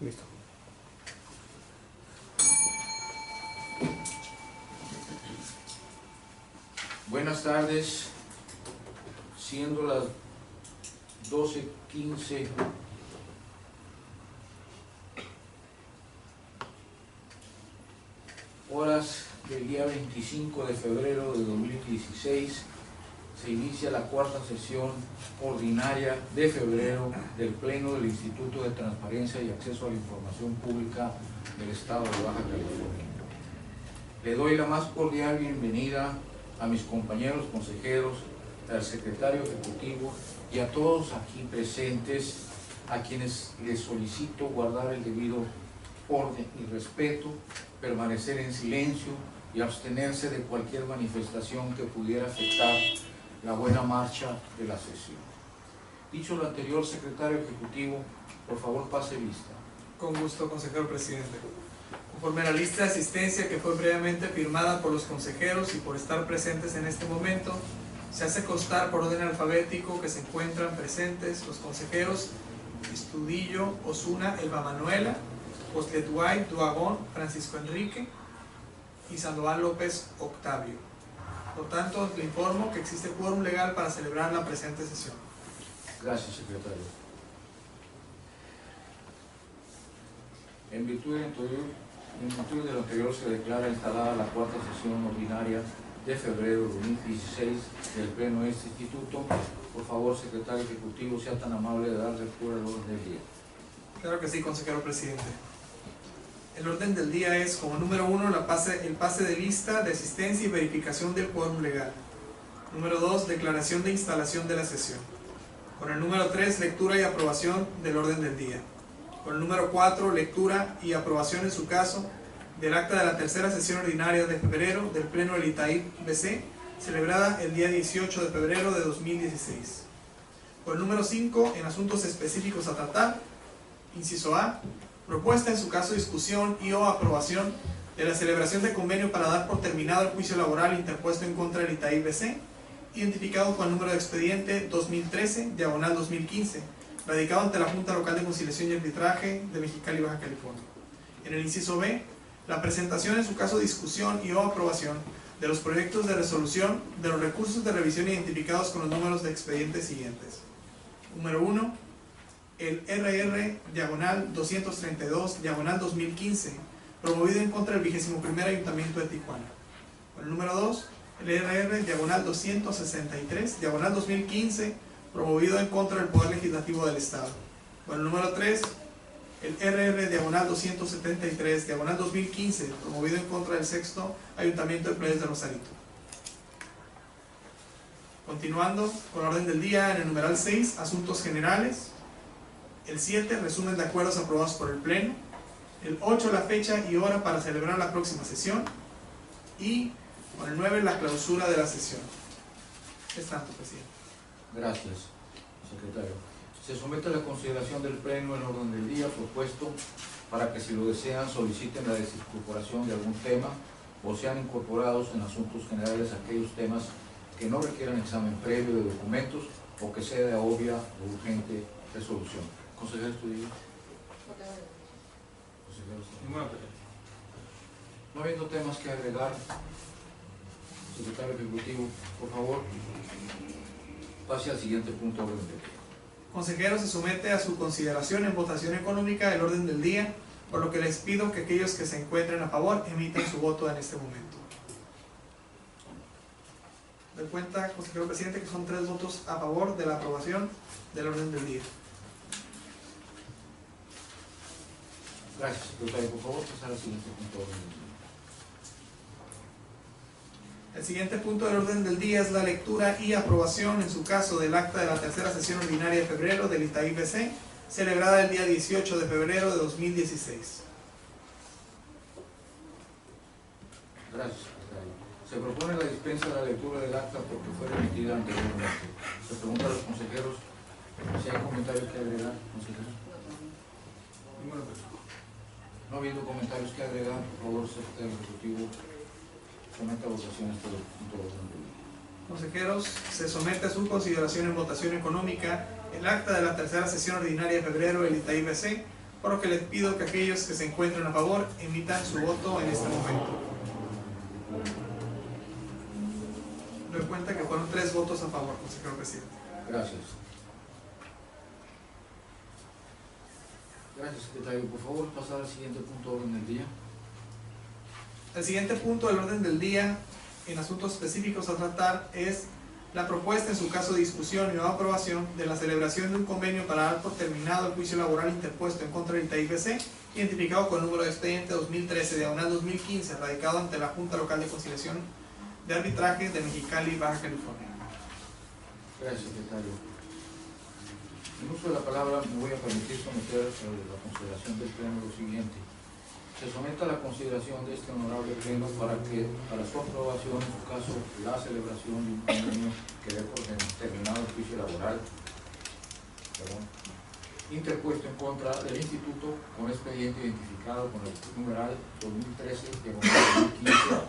Listo. Buenas tardes, siendo las 12:15 horas del día 25 de febrero de 2016, se inicia la cuarta sesión ordinaria de febrero del Pleno del Instituto de Transparencia y Acceso a la Información Pública del Estado de Baja California. Le doy la más cordial bienvenida a mis compañeros consejeros, al secretario ejecutivo y a todos aquí presentes, a quienes les solicito guardar el debido orden y respeto, permanecer en silencio y abstenerse de cualquier manifestación que pudiera afectar la buena marcha de la sesión. Dicho lo anterior, secretario ejecutivo, por favor pase lista. Con gusto, consejero presidente. Conforme a la lista de asistencia que fue previamente firmada por los consejeros y por estar presentes en este momento, se hace constar por orden alfabético que se encuentran presentes los consejeros Estudillo, Osuna, Elba Manuela, Postletuay, Duagón, Francisco Enrique y Sandoval López Octavio. Por tanto, le informo que existe quórum legal para celebrar la presente sesión. Gracias, secretario. En virtud de lo anterior, se declara instalada la cuarta sesión ordinaria de febrero de 2016 del Pleno de este Instituto. Por favor, secretario ejecutivo, sea tan amable de dar lectura al orden del día. Claro que sí, consejero presidente. El orden del día es, como número 1, el pase de lista de asistencia y verificación del quórum legal. Número 2, declaración de instalación de la sesión. Con el número 3, lectura y aprobación del orden del día. Con el número 4, lectura y aprobación en su caso del acta de la tercera sesión ordinaria de febrero del Pleno del ITAIP-BC, celebrada el día 18 de febrero de 2016. Con el número 5, en asuntos específicos a tratar, inciso A, propuesta en su caso discusión y o aprobación de la celebración de convenio para dar por terminado el juicio laboral interpuesto en contra del ITAIP-BC, identificado con el número de expediente 2013/2015, radicado ante la Junta Local de Conciliación y Arbitraje de Mexicali, Baja California. En el inciso B, la presentación en su caso discusión y o aprobación de los proyectos de resolución de los recursos de revisión identificados con los números de expedientes siguientes. Número 1, el RR/232/2015, promovido en contra del 21º Ayuntamiento de Tijuana. Con el número 2, el RR/263/2015, promovido en contra del Poder Legislativo del Estado. Con el número 3, el RR/273/2015, promovido en contra del 6º Ayuntamiento de Playas de Rosarito. Continuando con el orden del día, en el numeral 6, asuntos generales. El 7, resumen de acuerdos aprobados por el Pleno. El 8, la fecha y hora para celebrar la próxima sesión. Y con el 9, la clausura de la sesión. Es tanto, presidente. Gracias, secretario. Se somete a la consideración del Pleno el orden del día propuesto para que, si lo desean, soliciten la desincorporación de algún tema o sean incorporados en asuntos generales aquellos temas que no requieran examen previo de documentos o que sea de obvia o urgente resolución. Consejero Estudillo. No habiendo temas que agregar, secretario ejecutivo, por favor, pase al siguiente punto de orden del día. Consejero, se somete a su consideración en votación económica el orden del día, por lo que les pido que aquellos que se encuentren a favor emitan su voto en este momento. De cuenta, consejero presidente, que son 3 votos a favor de la aprobación del orden del día. Gracias, secretario. Por favor, pasar al siguiente punto de orden del día. El siguiente punto del orden del día es la lectura y aprobación, en su caso, del acta de la tercera sesión ordinaria de febrero del ITAIP-BC, celebrada el día 18 de febrero de 2016. Gracias, secretario. Se propone la dispensa de la lectura del acta porque fue remitida anteriormente. Se pregunta a los consejeros si hay comentarios que agregar, consejeros. No habiendo comentarios que agregar, por favor, secretario ejecutivo, somete a votación este punto de orden del día. Consejeros, se somete a su consideración en votación económica el acta de la tercera sesión ordinaria de febrero del ITAIP-BC, por lo que les pido que aquellos que se encuentren a favor emitan su voto en este momento. Doy cuenta que fueron 3 votos a favor, consejero presidente. Gracias. Gracias, secretario. Por favor, pasar al siguiente punto de orden del día. El siguiente punto del orden del día, en asuntos específicos a tratar, es la propuesta, en su caso de discusión y o aprobación, de la celebración de un convenio para dar por terminado el juicio laboral interpuesto en contra del TIBC, identificado con el número de expediente 2013-2015, radicado ante la Junta Local de Conciliación de Arbitraje de Mexicali, Baja California. Gracias, secretario. En uso de la palabra me voy a permitir someter a la consideración del Pleno lo siguiente. Se somete a la consideración de este honorable Pleno para su aprobación, en su caso, la celebración de un convenio que dé por terminado el juicio laboral interpuesto en contra del Instituto con expediente identificado con el numeral 2013-2015,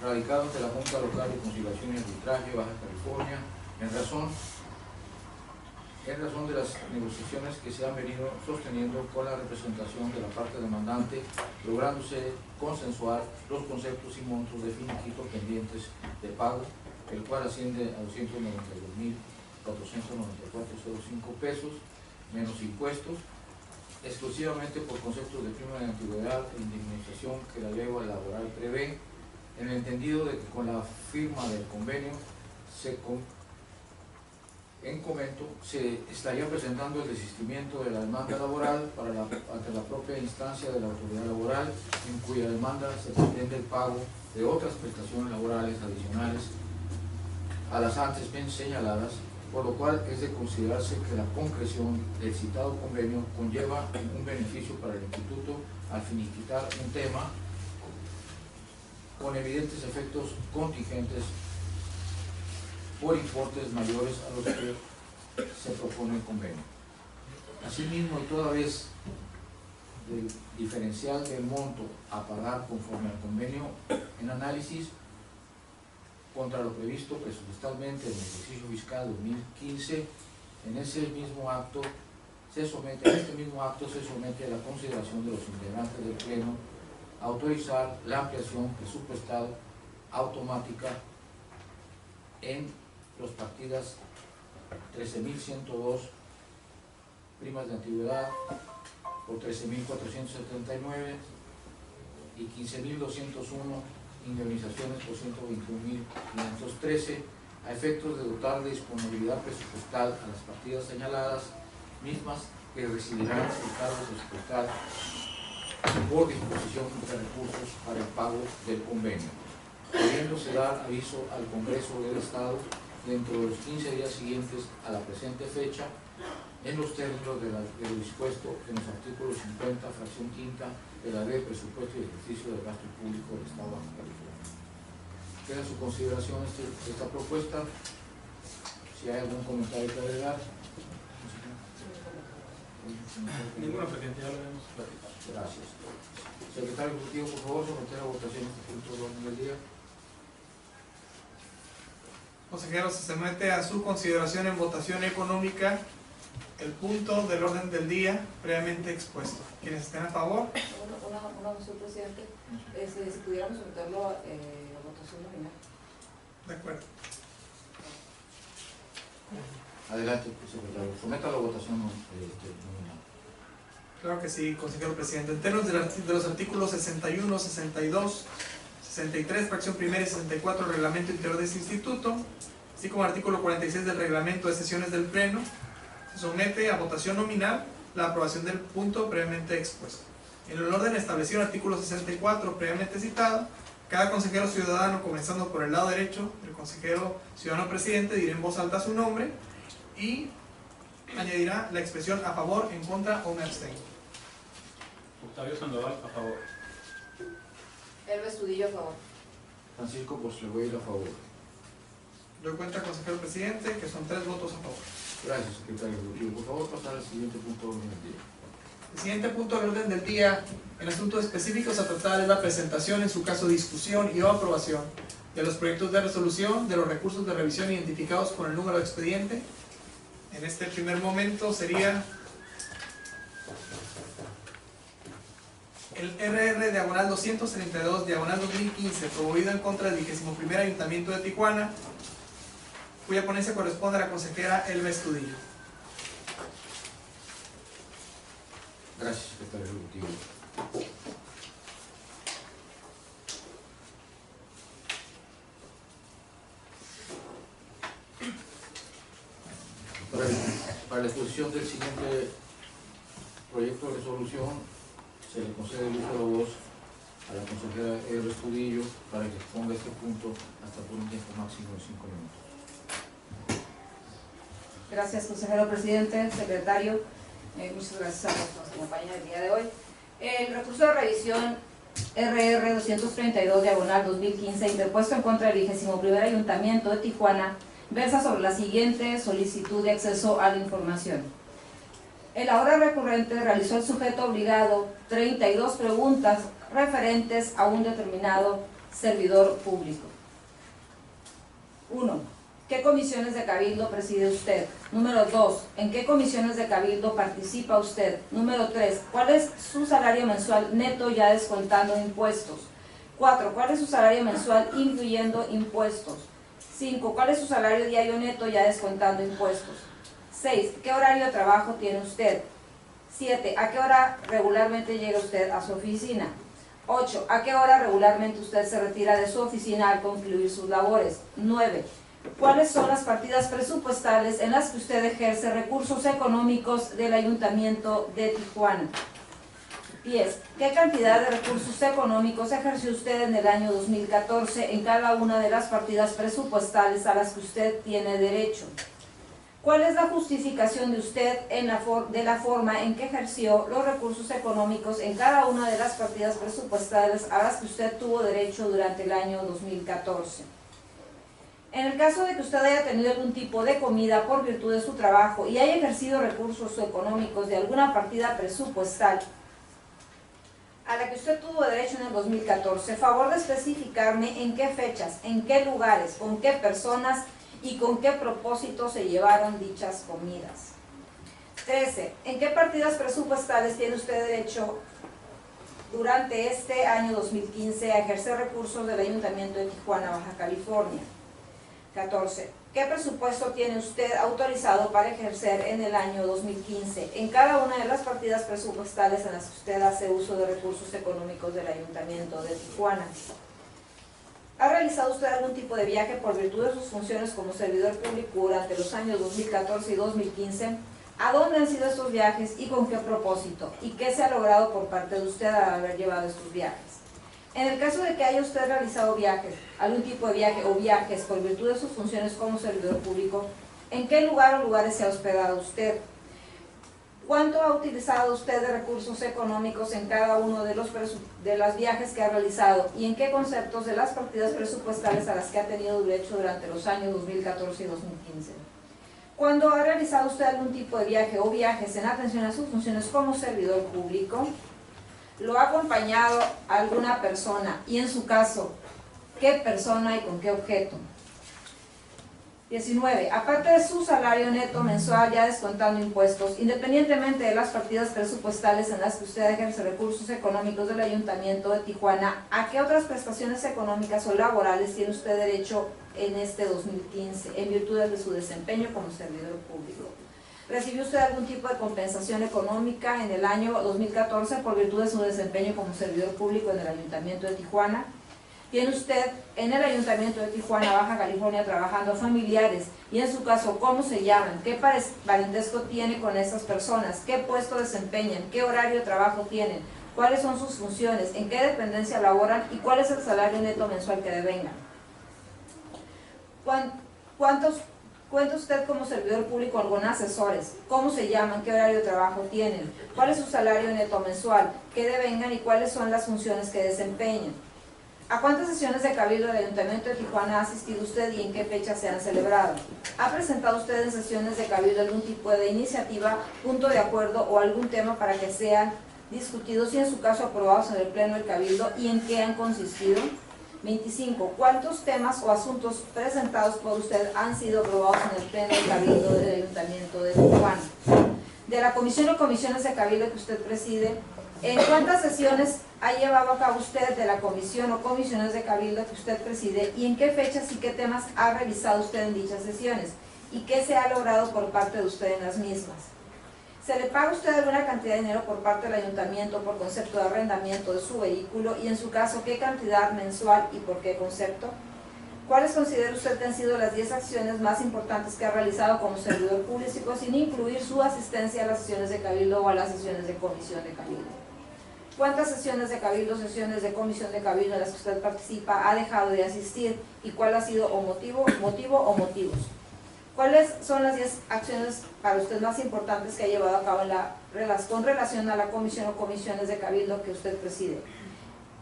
radicado ante la Junta Local de Conciliación y Arbitraje, Baja California, en razón de las negociaciones que se han venido sosteniendo con la representación de la parte demandante, lográndose consensuar los conceptos y montos de finiquito pendientes de pago, el cual asciende a 292.494.05 pesos, menos impuestos, exclusivamente por conceptos de prima de antigüedad e indemnización que la ley laboral prevé, en el entendido de que con la firma del convenio se estaría presentando el desistimiento de la demanda laboral ante la propia instancia de la autoridad laboral, en cuya demanda se pretende el pago de otras prestaciones laborales adicionales a las antes bien señaladas, por lo cual es de considerarse que la concreción del citado convenio conlleva un beneficio para el Instituto al finiquitar un tema con evidentes efectos contingentes por importes mayores a los que se propone el convenio. Asimismo, y toda vez del diferencial del monto a pagar conforme al convenio en análisis contra lo previsto presupuestalmente en el ejercicio fiscal 2015, en este mismo acto se somete a la consideración de los integrantes del Pleno a autorizar la ampliación presupuestal automática en las partidas 13.102 primas de antigüedad por 13.479 y 15.201 indemnizaciones por 121.513 a efectos de dotar de disponibilidad presupuestal a las partidas señaladas, mismas que recibirán el cargo presupuestal por disposición de recursos para el pago del convenio, pudiéndose dar aviso al Congreso del Estado dentro de los 15 días siguientes a la presente fecha, en los términos de lo dispuesto en los artículos 50, fracción quinta de la Ley de Presupuesto y Ejercicio del Gasto Público del Estado de Baja California. Queda en su consideración esta propuesta. Si hay algún comentario que agregar. Ninguna, presidente, ya lo vemos. Gracias. Secretario Ejecutivo, por favor, someter a votación este punto de orden del día. Consejero, se somete a su consideración en votación económica el punto del orden del día previamente expuesto. ¿Quienes estén a favor? Una moción, presidente. Si pudiéramos someterlo a votación nominal. De acuerdo. Adelante, secretario. Someta a la votación nominal. Claro que sí, consejero presidente. En términos de los artículos 61, 62, 63, fracción primera y 64 del reglamento interior de este instituto, así como el artículo 46 del reglamento de sesiones del Pleno, se somete a votación nominal la aprobación del punto previamente expuesto. En el orden establecido en el artículo 64 previamente citado, cada consejero ciudadano, comenzando por el lado derecho, el consejero ciudadano presidente dirá en voz alta su nombre y añadirá la expresión a favor, en contra o me abstengo. Octavio Sandoval, a favor. Elba Estudillo, a favor. Francisco Porcelhuel, a favor. Doy cuenta, consejero presidente, que son 3 votos a favor. Gracias, secretario Ejecutivo. Por favor, pasar al siguiente punto de orden del día. El siguiente punto del orden del día, en asuntos específicos a tratar, es la presentación, en su caso discusión y o aprobación de los proyectos de resolución de los recursos de revisión identificados con el número de expediente. En este primer momento sería el RR diagonal 232 diagonal 2015 promovido en contra del 21º Ayuntamiento de Tijuana, cuya ponencia corresponde a la consejera Elba Estudillo. Gracias, secretario ejecutivo. Para la exposición del siguiente proyecto de resolución, se le concede el uso de la voz a la consejera Elba Estudillo para que exponga este punto hasta por un tiempo máximo de 5 minutos. Gracias, consejero presidente, secretario. Muchas gracias a los que nos acompañan el día de hoy. El recurso de revisión RR 232 diagonal 2015 interpuesto en contra del 21º Ayuntamiento de Tijuana versa sobre la siguiente solicitud de acceso a la información. El ahora recurrente realizó el sujeto obligado 32 preguntas referentes a un determinado servidor público. 1. ¿Qué comisiones de cabildo preside usted? Número 2. ¿En qué comisiones de cabildo participa usted? Número 3. ¿Cuál es su salario mensual neto ya descontando impuestos? 4. ¿Cuál es su salario mensual incluyendo impuestos? 5. ¿Cuál es su salario diario neto ya descontando impuestos? 6. ¿Qué horario de trabajo tiene usted? 7. ¿A qué hora regularmente llega usted a su oficina? 8. ¿A qué hora regularmente usted se retira de su oficina al concluir sus labores? 9. ¿Cuáles son las partidas presupuestales en las que usted ejerce recursos económicos del Ayuntamiento de Tijuana? 10. ¿Qué cantidad de recursos económicos ejerció usted en el año 2014 en cada una de las partidas presupuestales a las que usted tiene derecho? ¿Cuál es la justificación de usted de la forma en que ejerció los recursos económicos en cada una de las partidas presupuestales a las que usted tuvo derecho durante el año 2014? En el caso de que usted haya tenido algún tipo de comida por virtud de su trabajo y haya ejercido recursos económicos de alguna partida presupuestal a la que usted tuvo derecho en el 2014, favor de especificarme en qué fechas, en qué lugares, con qué personas y con qué propósito se llevaron dichas comidas. 13. ¿En qué partidas presupuestales tiene usted derecho durante este año 2015 a ejercer recursos del Ayuntamiento de Tijuana, Baja California? 14. ¿Qué presupuesto tiene usted autorizado para ejercer en el año 2015 en cada una de las partidas presupuestales en las que usted hace uso de recursos económicos del Ayuntamiento de Tijuana? ¿Ha realizado usted algún tipo de viaje por virtud de sus funciones como servidor público durante los años 2014 y 2015? ¿A dónde han sido estos viajes y con qué propósito? ¿Y qué se ha logrado por parte de usted al haber llevado estos viajes? En el caso de que haya usted realizado viajes, algún tipo de viaje o viajes por virtud de sus funciones como servidor público, ¿en qué lugar o lugares se ha hospedado usted? ¿Cuánto ha utilizado usted de recursos económicos en cada uno de los viajes que ha realizado? ¿Y en qué conceptos de las partidas presupuestales a las que ha tenido derecho durante los años 2014 y 2015? ¿Cuándo ha realizado usted algún tipo de viaje o viajes en atención a sus funciones como servidor público? ¿Lo ha acompañado alguna persona? Y en su caso, ¿qué persona y con qué objeto? 19. Aparte de su salario neto mensual ya descontando impuestos, independientemente de las partidas presupuestales en las que usted ejerce recursos económicos del Ayuntamiento de Tijuana, ¿a qué otras prestaciones económicas o laborales tiene usted derecho en este 2015 en virtud de su desempeño como servidor público? ¿Recibió usted algún tipo de compensación económica en el año 2014 por virtud de su desempeño como servidor público en el Ayuntamiento de Tijuana? ¿Tiene usted en el Ayuntamiento de Tijuana, Baja California, trabajando familiares? Y en su caso, ¿cómo se llaman? ¿Qué parentesco tiene con esas personas? ¿Qué puesto desempeñan? ¿Qué horario de trabajo tienen? ¿Cuáles son sus funciones? ¿En qué dependencia laboran? ¿Y cuál es el salario neto mensual que devengan? ¿Cuenta usted como servidor público con asesores? ¿Cómo se llaman? ¿Qué horario de trabajo tienen? ¿Cuál es su salario neto mensual? ¿Qué devengan y cuáles son las funciones que desempeñan? ¿A cuántas sesiones de cabildo del Ayuntamiento de Tijuana ha asistido usted y en qué fechas se han celebrado? ¿Ha presentado usted en sesiones de cabildo algún tipo de iniciativa, punto de acuerdo o algún tema para que sean discutidos y en su caso aprobados en el pleno del cabildo y en qué han consistido? 25. ¿Cuántos temas o asuntos presentados por usted han sido aprobados en el pleno del cabildo del Ayuntamiento de Tijuana? De la comisión o comisiones de cabildo que usted preside, ¿En cuántas sesiones ha llevado a cabo usted de la comisión o comisiones de cabildo que usted preside y en qué fechas y qué temas ha revisado usted en dichas sesiones? ¿Y qué se ha logrado por parte de usted en las mismas? ¿Se le paga a usted alguna cantidad de dinero por parte del ayuntamiento por concepto de arrendamiento de su vehículo? Y en su caso, ¿qué cantidad mensual y por qué concepto? ¿Cuáles considera usted que han sido las 10 acciones más importantes que ha realizado como servidor público sin incluir su asistencia a las sesiones de cabildo o a las sesiones de comisión de cabildo? ¿Cuántas sesiones de cabildo, sesiones de comisión de cabildo en las que usted participa ha dejado de asistir y cuál ha sido o motivo o motivos? ¿Cuáles son las 10 acciones para usted más importantes que ha llevado a cabo con relación a la comisión o comisiones de cabildo que usted preside?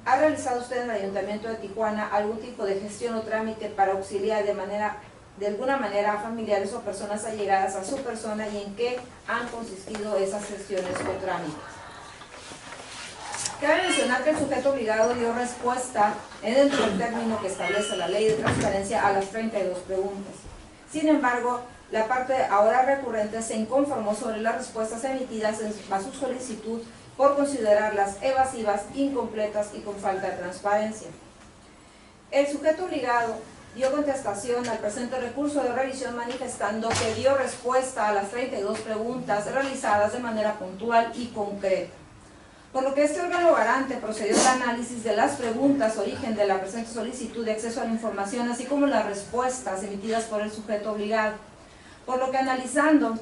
¿Ha realizado usted en el Ayuntamiento de Tijuana algún tipo de gestión o trámite para auxiliar de alguna manera a familiares o personas allegadas a su persona y en qué han consistido esas gestiones o trámites? Cabe mencionar que el sujeto obligado dio respuesta dentro del término que establece la Ley de Transparencia a las 32 preguntas. Sin embargo, la parte ahora recurrente se inconformó sobre las respuestas emitidas a su solicitud por considerarlas evasivas, incompletas y con falta de transparencia. El sujeto obligado dio contestación al presente recurso de revisión manifestando que dio respuesta a las 32 preguntas realizadas de manera puntual y concreta. Por lo que este órgano garante procedió al análisis de las preguntas origen de la presente solicitud de acceso a la información, así como las respuestas emitidas por el sujeto obligado. Por lo que analizando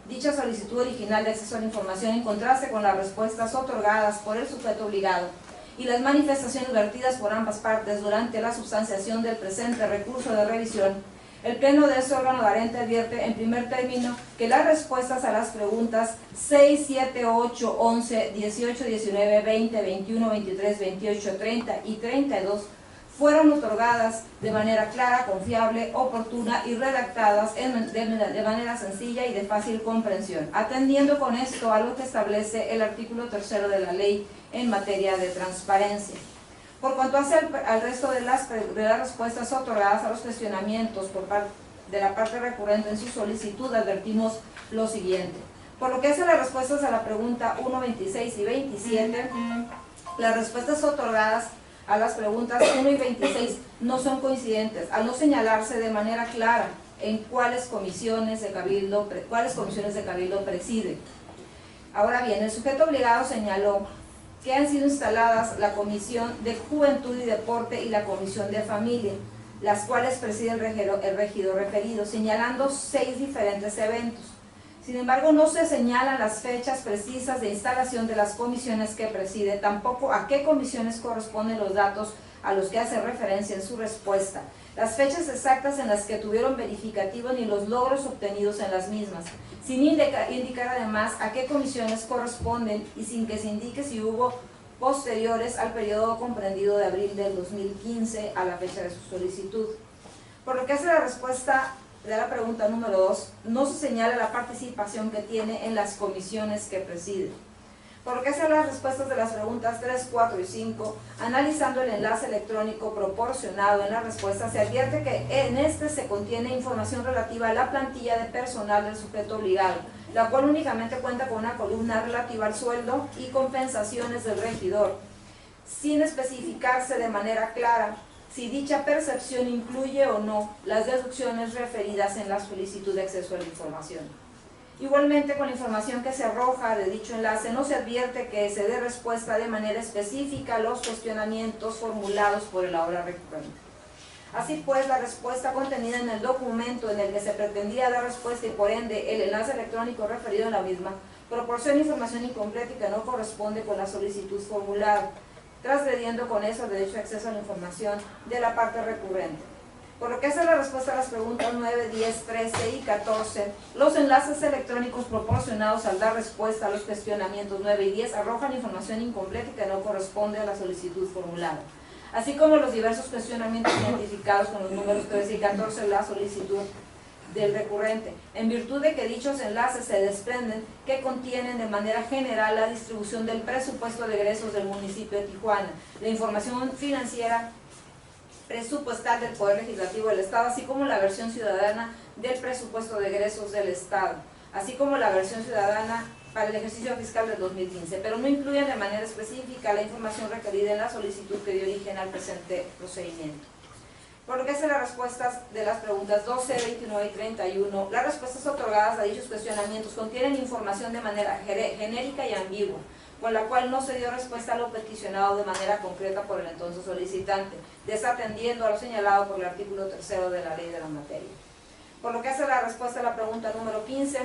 dicha solicitud original de acceso a la información en contraste con las respuestas otorgadas por el sujeto obligado y las manifestaciones vertidas por ambas partes durante la sustanciación del presente recurso de revisión, el Pleno de este órgano garante advierte en primer término que las respuestas a las preguntas 6, 7, 8, 11, 18, 19, 20, 21, 23, 28, 30 y 32 fueron otorgadas de manera clara, confiable, oportuna y redactadas de manera sencilla y de fácil comprensión, atendiendo con esto a lo que establece el artículo 3 de la ley en materia de transparencia. Por cuanto hace al resto de las respuestas otorgadas a los cuestionamientos por parte de la parte recurrente en su solicitud, advertimos lo siguiente. Por lo que hace las respuestas a la pregunta 1, 26 y 27, las respuestas otorgadas a las preguntas 1 y 26 no son coincidentes, al no señalarse de manera clara en cuáles comisiones de cabildo preside. Ahora bien, el sujeto obligado señaló que han sido instaladas la Comisión de Juventud y Deporte y la Comisión de Familia, las cuales preside el regidor referido, señalando 6 diferentes eventos. Sin embargo, no se señalan las fechas precisas de instalación de las comisiones que preside, tampoco a qué comisiones corresponden los datos a los que hace referencia en su respuesta, las fechas exactas en las que tuvieron verificativo ni los logros obtenidos en las mismas, sin indicar además a qué comisiones corresponden y sin que se indique si hubo posteriores al periodo comprendido de abril del 2015 a la fecha de su solicitud. Por lo que hace la respuesta de la pregunta número 2, no se señala la participación que tiene en las comisiones que preside. Por lo que hace las respuestas de las preguntas 3, 4 y 5, analizando el enlace electrónico proporcionado en la respuesta, se advierte que en este se contiene información relativa a la plantilla de personal del sujeto obligado, la cual únicamente cuenta con una columna relativa al sueldo y compensaciones del regidor, sin especificarse de manera clara si dicha percepción incluye o no las deducciones referidas en la solicitud de acceso a la información. Igualmente, con la información que se arroja de dicho enlace, no se advierte que se dé respuesta de manera específica a los cuestionamientos formulados por el ahora recurrente. Así pues, la respuesta contenida en el documento en el que se pretendía dar respuesta y por ende el enlace electrónico referido en la misma, proporciona información incompleta y que no corresponde con la solicitud formulada, transgrediendo con eso el derecho de acceso a la información de la parte recurrente. Por lo que hace la respuesta a las preguntas 9, 10, 13 y 14, los enlaces electrónicos proporcionados al dar respuesta a los cuestionamientos 9 y 10 arrojan información incompleta que no corresponde a la solicitud formulada, así como los diversos cuestionamientos identificados con los números 13 y 14 de la solicitud del recurrente, en virtud de que dichos enlaces se desprenden que contienen de manera general la distribución del presupuesto de egresos del municipio de Tijuana, la información financiera presupuestal del Poder Legislativo del Estado, así como la versión ciudadana del presupuesto de egresos del Estado, así como la versión ciudadana para el ejercicio fiscal del 2015, pero no incluyen de manera específica la información requerida en la solicitud que dio origen al presente procedimiento. Por lo que hace las respuestas de las preguntas 12, 29 y 31, las respuestas otorgadas a dichos cuestionamientos contienen información de manera genérica y ambigua, con la cual no se dio respuesta a lo peticionado de manera concreta por el entonces solicitante, desatendiendo a lo señalado por el artículo 3 de la ley de la materia. Por lo que hace la respuesta a la pregunta número 15,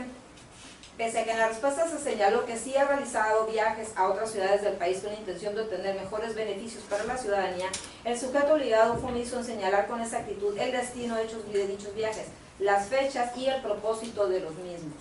pese a que en la respuesta se señaló que sí ha realizado viajes a otras ciudades del país con la intención de obtener mejores beneficios para la ciudadanía, el sujeto obligado fue omiso en señalar con exactitud el destino de dichos viajes, las fechas y el propósito de los mismos.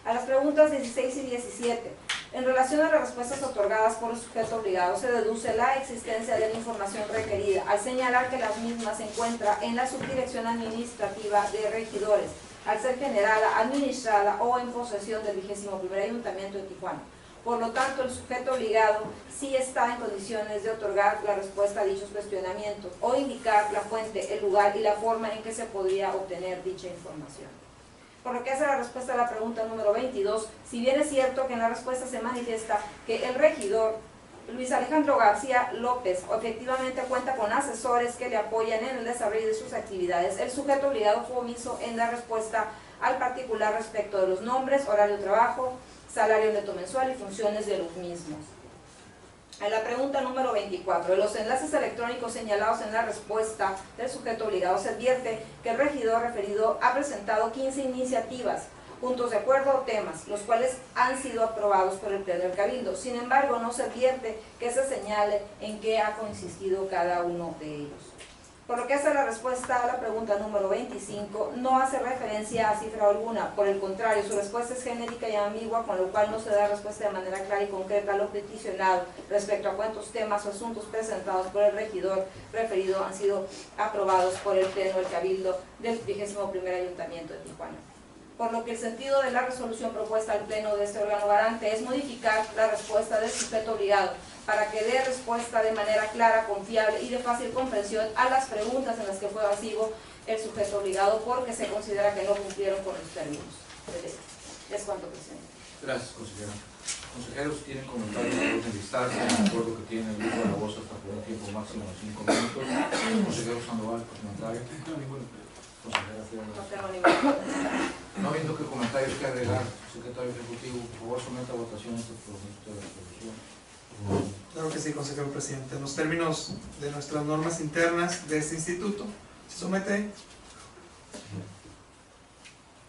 A las preguntas 16 y 17, en relación a las respuestas otorgadas por el sujeto obligado, se deduce la existencia de la información requerida, al señalar que las mismas se encuentran en la Subdirección Administrativa de Regidores, al ser generada, administrada o en posesión del 21º Ayuntamiento de Tijuana. Por lo tanto, el sujeto obligado sí está en condiciones de otorgar la respuesta a dichos cuestionamientos o indicar la fuente, el lugar y la forma en que se podría obtener dicha información. Por lo que hace la respuesta a la pregunta número 22, si bien es cierto que en la respuesta se manifiesta que el regidor Luis Alejandro García López efectivamente cuenta con asesores que le apoyan en el desarrollo de sus actividades, el sujeto obligado fue omiso en dar respuesta al particular respecto de los nombres, horario de trabajo, salario neto mensual y funciones de los mismos. A la pregunta número 24, de los enlaces electrónicos señalados en la respuesta del sujeto obligado, se advierte que el regidor referido ha presentado 15 iniciativas, puntos de acuerdo o temas, los cuales han sido aprobados por el Pleno del Cabildo. Sin embargo, no se advierte que se señale en qué ha consistido cada uno de ellos. Por lo que hace la respuesta a la pregunta número 25, no hace referencia a cifra alguna, por el contrario, su respuesta es genérica y ambigua, con lo cual no se da respuesta de manera clara y concreta a lo peticionado respecto a cuántos temas o asuntos presentados por el regidor referido han sido aprobados por el Pleno del Cabildo del 21º Ayuntamiento de Tijuana. Por lo que el sentido de la resolución propuesta al Pleno de este órgano garante es modificar la respuesta del sujeto obligado para que dé respuesta de manera clara, confiable y de fácil comprensión a las preguntas en las que fue evasivo el sujeto obligado porque se considera que no cumplieron con los términos de ley. Es cuanto, presidente. Gracias, consejera. Consejeros, tienen comentarios por enlistarse, me acuerdo que tienen el uso de la voz hasta por un tiempo máximo de 5 minutos. Consejero Sandoval, por comentario. No, ninguno. Consejera Fierro. No tengo ningún. No viendo que comentarios que agregar, secretario ejecutivo, por favor, someta a votación este proyecto de resolución. Claro que sí, consejero presidente. En los términos de nuestras normas internas de este instituto, se somete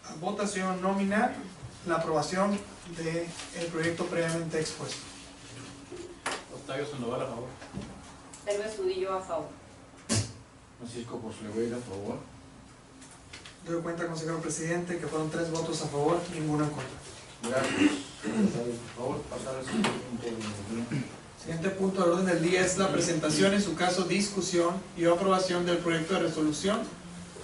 a votación nominal la aprobación del proyecto previamente expuesto. Octavio Sandoval, a favor. Elba Estudillo, a favor. Francisco Porceleveira, a favor. Doy cuenta, consejero presidente, que fueron 3 votos a favor, ninguno en contra. Gracias, secretario. Por favor, pasar al siguiente punto del día. Siguiente punto del orden del día es la presentación, en su caso discusión y aprobación del proyecto de resolución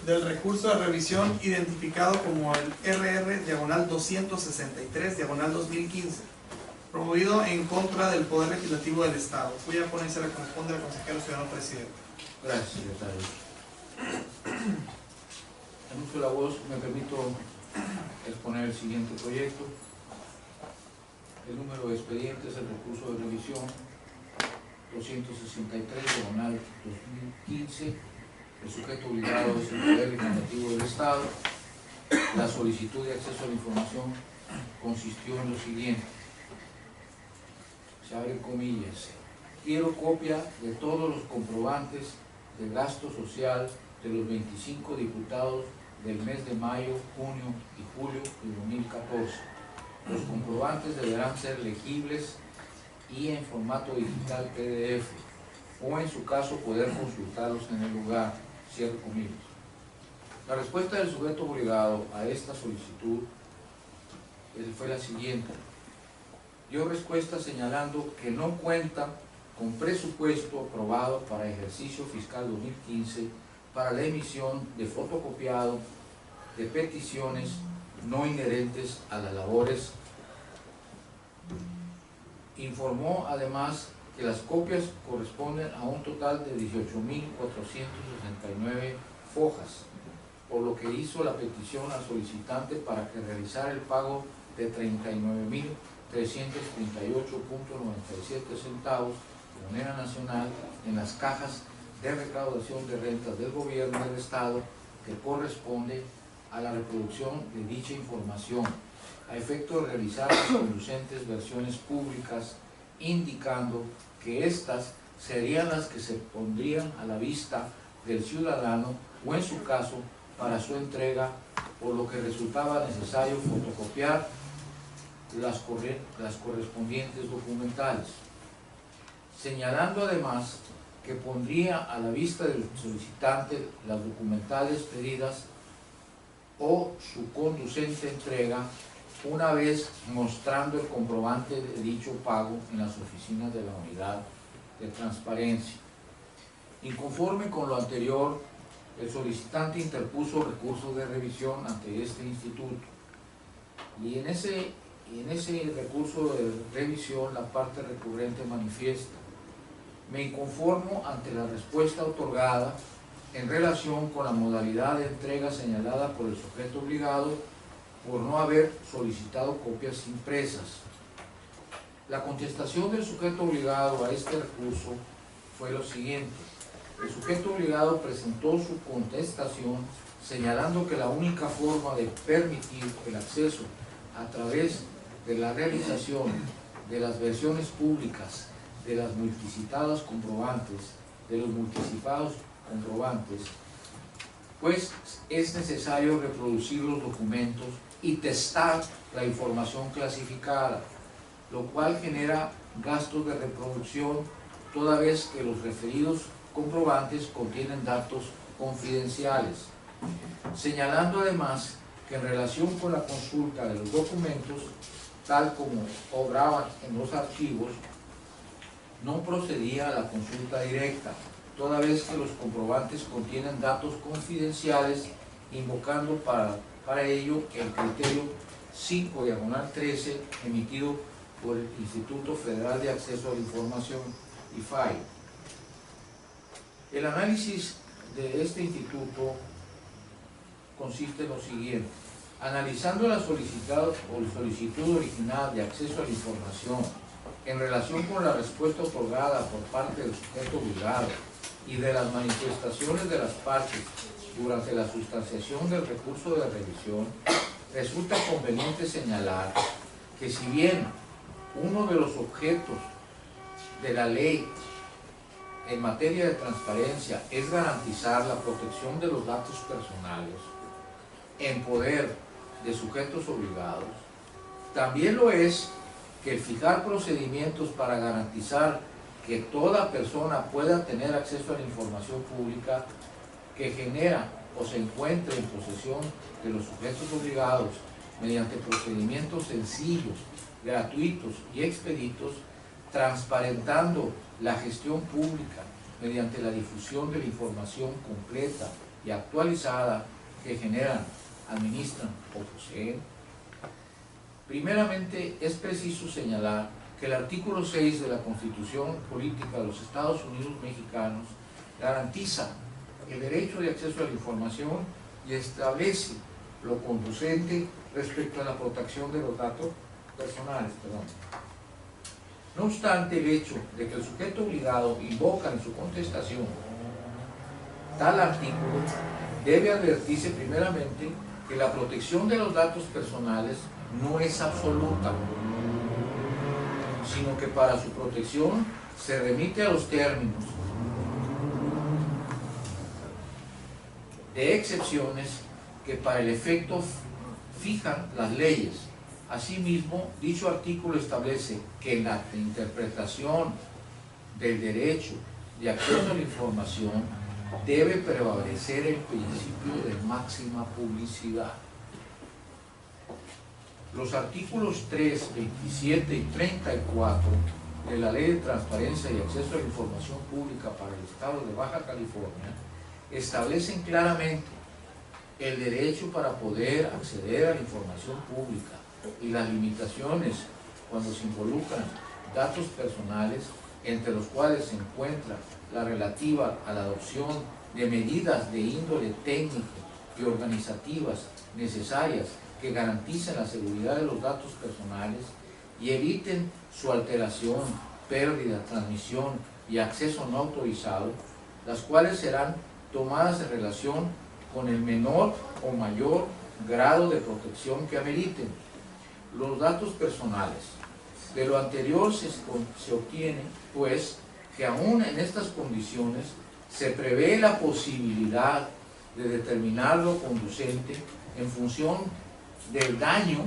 del recurso de revisión identificado como el RR/263/2015, promovido en contra del Poder Legislativo del Estado, cuya ponencia le corresponde al consejero ciudadano presidente. Gracias, secretario. Anuncio la voz, me permito exponer el siguiente proyecto. El número de expediente es el recurso de revisión 263/2015. El sujeto obligado es el Poder Legislativo del Estado. La solicitud de acceso a la información consistió en lo siguiente. Se abren comillas. Quiero copia de todos los comprobantes de gasto social de los 25 diputados del mes de mayo, junio y julio de 2014. Los comprobantes deberán ser legibles y en formato digital PDF, o en su caso poder consultarlos en el lugar. Cierro comillas. La respuesta del sujeto obligado a esta solicitud fue la siguiente. Dio respuesta señalando que no cuenta con presupuesto aprobado para ejercicio fiscal 2015 para la emisión de fotocopiado de peticiones no inherentes a las labores. Informó además que las copias corresponden a un total de 18.469 fojas, por lo que hizo la petición al solicitante para que realizara el pago de 39.000 338.97 centavos de moneda nacional en las cajas de recaudación de rentas del gobierno del Estado que corresponde a la reproducción de dicha información, a efecto de realizar las conducentes versiones públicas, indicando que éstas serían las que se pondrían a la vista del ciudadano o en su caso para su entrega, por lo que resultaba necesario fotocopiar las correspondientes documentales, señalando además que pondría a la vista del solicitante las documentales pedidas o su conducente entrega una vez mostrando el comprobante de dicho pago en las oficinas de la unidad de transparencia. Inconforme con lo anterior, el solicitante interpuso recurso de revisión ante este instituto y en ese recurso de revisión la parte recurrente manifiesta: me inconformo ante la respuesta otorgada en relación con la modalidad de entrega señalada por el sujeto obligado por no haber solicitado copias impresas. La contestación del sujeto obligado a este recurso fue lo siguiente: el sujeto obligado presentó su contestación señalando que la única forma de permitir el acceso a través de la realización de las versiones públicas de las multicitadas comprobantes, pues es necesario reproducir los documentos y testar la información clasificada, lo cual genera gastos de reproducción toda vez que los referidos comprobantes contienen datos confidenciales, señalando además que en relación con la consulta de los documentos, tal como obraban en los archivos, no procedía a la consulta directa, toda vez que los comprobantes contienen datos confidenciales, invocando para ello el criterio 5/13 emitido por el Instituto Federal de Acceso a la Información, IFAI. El análisis de este instituto consiste en lo siguiente: analizando la solicitud original de acceso a la información en relación con la respuesta otorgada por parte del sujeto obligado y de las manifestaciones de las partes durante la sustanciación del recurso de revisión, resulta conveniente señalar que si bien uno de los objetos de la ley en materia de transparencia es garantizar la protección de los datos personales en poder de sujetos obligados, también lo es que el fijar procedimientos para garantizar que toda persona pueda tener acceso a la información pública que genera o se encuentre en posesión de los sujetos obligados mediante procedimientos sencillos, gratuitos y expeditos, transparentando la gestión pública mediante la difusión de la información completa y actualizada que generan, administran o poseen. Primeramente, es preciso señalar que el artículo 6 de la Constitución Política de los Estados Unidos Mexicanos garantiza el derecho de acceso a la información y establece lo conducente respecto a la protección de los datos personales. No obstante, el hecho de que el sujeto obligado invoca en su contestación tal artículo, debe advertirse primeramente que la protección de los datos personales no es absoluta, sino que para su protección se remite a los términos de excepciones que para el efecto fijan las leyes. Asimismo, dicho artículo establece que en la interpretación del derecho de acceso a la información debe prevalecer el principio de máxima publicidad. Los artículos 3, 27 y 34 de la Ley de Transparencia y Acceso a la Información Pública para el Estado de Baja California establecen claramente el derecho para poder acceder a la información pública y las limitaciones cuando se involucran datos personales, entre los cuales se encuentra la relativa a la adopción de medidas de índole técnico y organizativas necesarias que garanticen la seguridad de los datos personales y eviten su alteración, pérdida, transmisión y acceso no autorizado, las cuales serán tomadas en relación con el menor o mayor grado de protección que ameriten. Los datos personales. De lo anterior se obtiene, pues, que aún en estas condiciones se prevé la posibilidad de determinarlo conducente en función del daño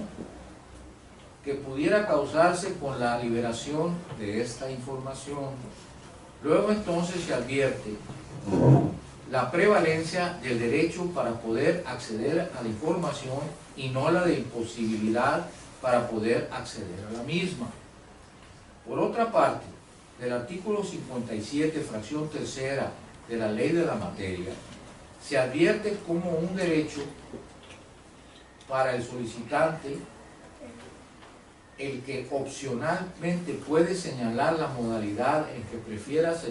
que pudiera causarse con la liberación de esta información. Luego entonces se advierte la prevalencia del derecho para poder acceder a la información y no la de imposibilidad para poder acceder a la misma. Por otra parte, del artículo 57, fracción tercera de la Ley de la Materia, se advierte como un derecho para el solicitante el que opcionalmente puede señalar la modalidad en que prefiera se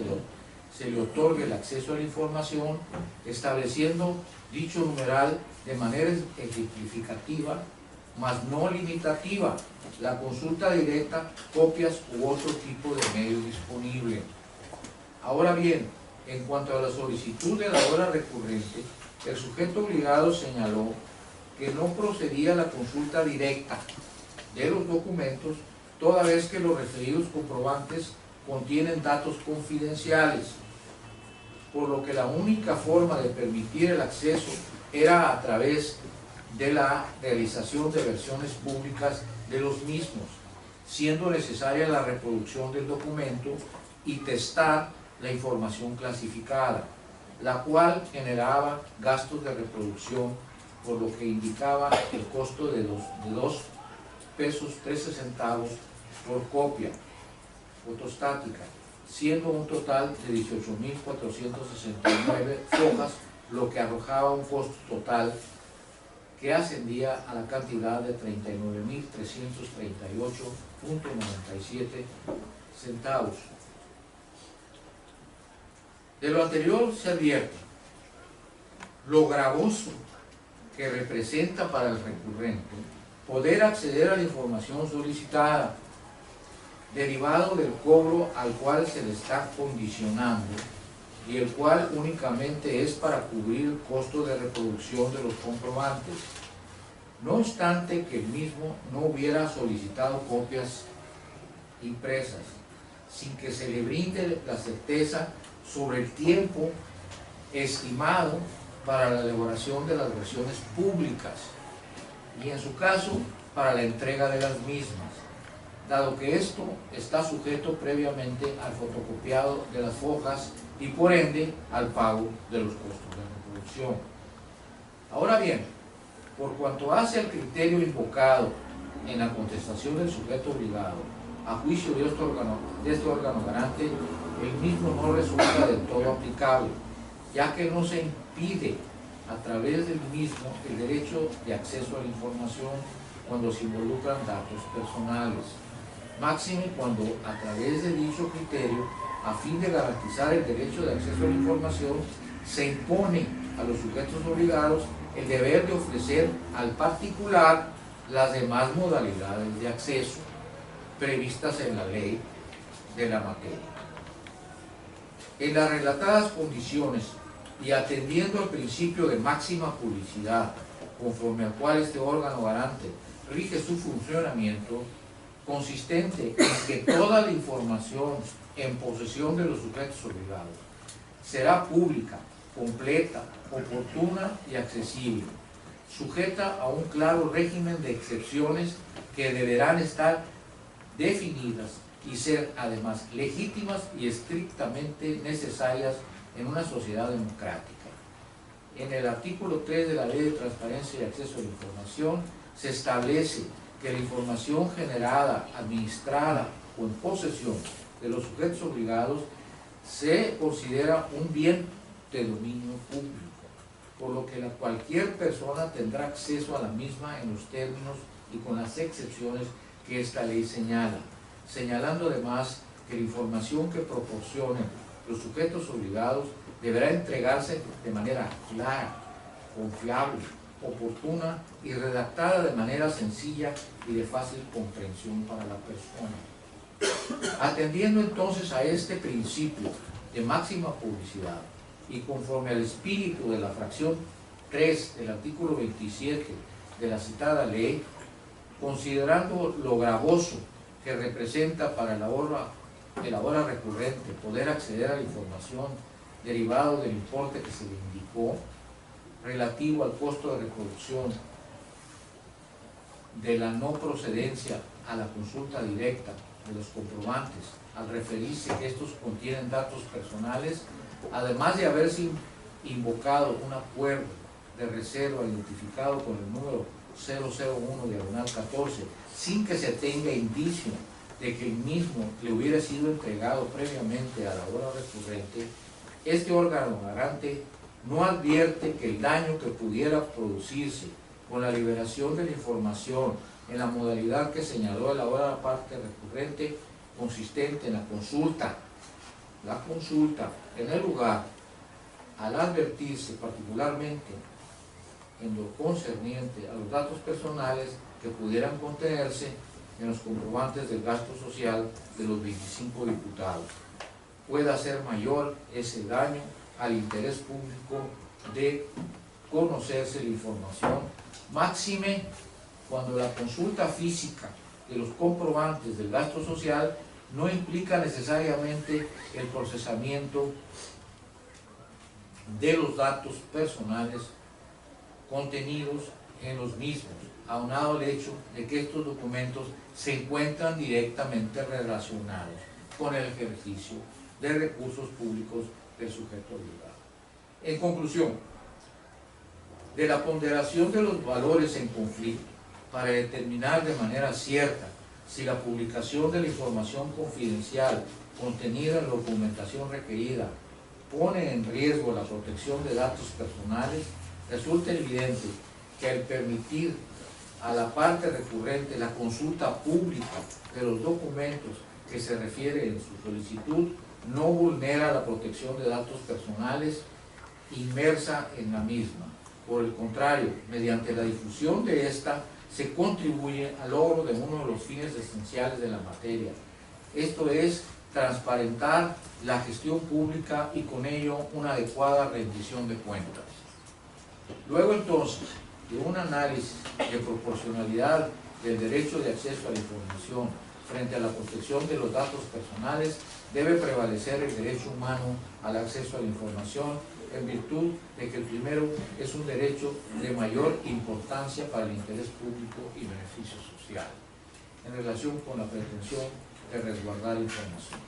le otorgue el acceso a la información, estableciendo dicho numeral de manera ejemplificativa, mas no limitativa, la consulta directa, copias u otro tipo de medio disponible. Ahora bien, en cuanto a la solicitud de la hora recurrente, el sujeto obligado señaló que no procedía a la consulta directa de los documentos, toda vez que los referidos comprobantes contienen datos confidenciales, por lo que la única forma de permitir el acceso era a través de la realización de versiones públicas de los mismos, siendo necesaria la reproducción del documento y testar la información clasificada, la cual generaba gastos de reproducción, por lo que indicaba el costo de 2 pesos 13 centavos por copia fotostática, siendo un total de 18.469 hojas, lo que arrojaba un costo total que ascendía a la cantidad de 39.338.97 centavos. De lo anterior se advierte lo gravoso que representa para el recurrente poder acceder a la información solicitada, derivado del cobro al cual se le está condicionando y el cual únicamente es para cubrir el costo de reproducción de los comprobantes, no obstante que el mismo no hubiera solicitado copias impresas, sin que se le brinde la certeza sobre el tiempo estimado para la elaboración de las versiones públicas y en su caso para la entrega de las mismas, dado que esto está sujeto previamente al fotocopiado de las hojas y por ende al pago de los costos de reproducción. Ahora bien, por cuanto hace al criterio invocado en la contestación del sujeto obligado, a juicio de este órgano garante, el mismo no resulta del todo aplicable, ya que no se impide a través del mismo el derecho de acceso a la información cuando se involucran datos personales, máxime cuando a través de dicho criterio, a fin de garantizar el derecho de acceso a la información, se impone a los sujetos obligados el deber de ofrecer al particular las demás modalidades de acceso previstas en la ley de la materia. En las relatadas condiciones y atendiendo al principio de máxima publicidad, conforme al cual este órgano garante rige su funcionamiento, consistente en que toda la información en posesión de los sujetos obligados será pública, completa, oportuna y accesible, sujeta a un claro régimen de excepciones que deberán estar definidas y ser además legítimas y estrictamente necesarias en una sociedad democrática. En el artículo 3 de la Ley de Transparencia y Acceso a la Información se establece que la información generada, administrada o en posesión de los sujetos obligados se considera un bien de dominio público, por lo que cualquier persona tendrá acceso a la misma en los términos y con las excepciones que esta ley señala, señalando además que la información que proporcionen los sujetos obligados deberá entregarse de manera clara, confiable, oportuna y redactada de manera sencilla y de fácil comprensión para la persona. Atendiendo entonces a este principio de máxima publicidad y conforme al espíritu de la fracción 3 del artículo 27 de la citada ley, considerando lo gravoso que representa para el ahora recurrente poder acceder a la información derivado del importe que se le indicó relativo al costo de reproducción de la no procedencia a la consulta directa de los comprobantes, al referirse que estos contienen datos personales, además de haberse invocado un acuerdo de reserva identificado con el número 001/14, sin que se tenga indicio de que el mismo le hubiera sido entregado previamente a la hora recurrente, este órgano garante no advierte que el daño que pudiera producirse con la liberación de la información en la modalidad que señaló la hora parte recurrente, consistente en la consulta en el lugar, al advertirse particularmente en lo concerniente a los datos personales que pudieran contenerse en los comprobantes del gasto social de los 25 diputados, pueda ser mayor ese daño al interés público de conocerse la información, máxime cuando la consulta física de los comprobantes del gasto social no implica necesariamente el procesamiento de los datos personales contenidos en los mismos, aunado al hecho de que estos documentos se encuentran directamente relacionados con el ejercicio de recursos públicos del sujeto obligado. En conclusión, de la ponderación de los valores en conflicto para determinar de manera cierta si la publicación de la información confidencial contenida en la documentación requerida pone en riesgo la protección de datos personales, resulta evidente que al permitir a la parte recurrente la consulta pública de los documentos que se refiere en su solicitud, no vulnera la protección de datos personales inmersa en la misma. Por el contrario, mediante la difusión de esta, se contribuye al logro de uno de los fines esenciales de la materia. Esto es, transparentar la gestión pública y con ello una adecuada rendición de cuentas. Luego entonces, de un análisis de proporcionalidad del derecho de acceso a la información frente a la protección de los datos personales, debe prevalecer el derecho humano al acceso a la información, en virtud de que el primero es un derecho de mayor importancia para el interés público y beneficio social, en relación con la pretensión de resguardar información.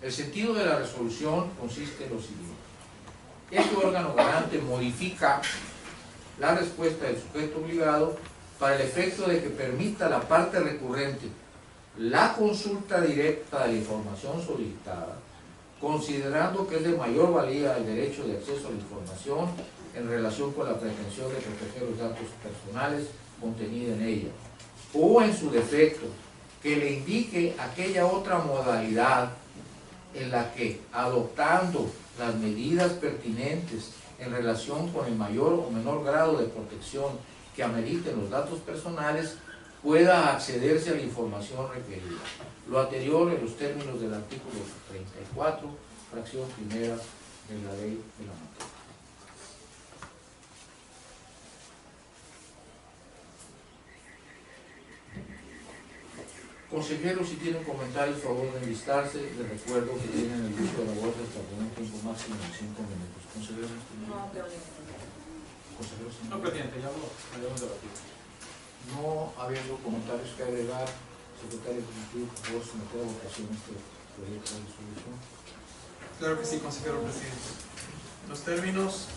El sentido de la resolución consiste en lo siguiente. Este órgano garante modifica la respuesta del sujeto obligado para el efecto de que permita a la parte recurrente la consulta directa de la información solicitada, considerando que es de mayor valía el derecho de acceso a la información en relación con la pretensión de proteger los datos personales contenida en ella, o en su defecto, que le indique aquella otra modalidad en la que, adoptando las medidas pertinentes en relación con el mayor o menor grado de protección que ameriten los datos personales, pueda accederse a la información requerida. Lo anterior en los términos del artículo 34, fracción primera de la ley de la materia. Consejeros, si tienen comentarios, favor de enlistarse. Les recuerdo que tienen el uso de la voz hasta por un tiempo máximo de 5 minutos. Consejeros, consejeros, No, presidente, ya lo habíamos debatido. no habiendo comentarios que agregar, secretario ejecutivo, por favor, someter a votación este proyecto de resolución. Claro que sí, consejero presidente. Los términos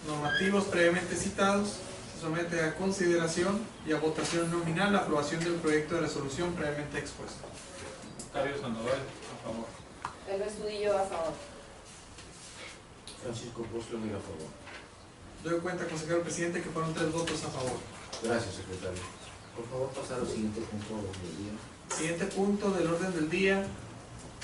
normativos previamente citados se somete a consideración y a votación nominal la aprobación del proyecto de resolución previamente expuesto. Octavio Sandoval, a favor. El Estudillo a favor. Francisco Postler, a favor. Doy cuenta, consejero presidente, que fueron 3 votos a favor. Gracias, secretario. Por favor, pasar al siguiente punto del día. Siguiente punto del orden del día,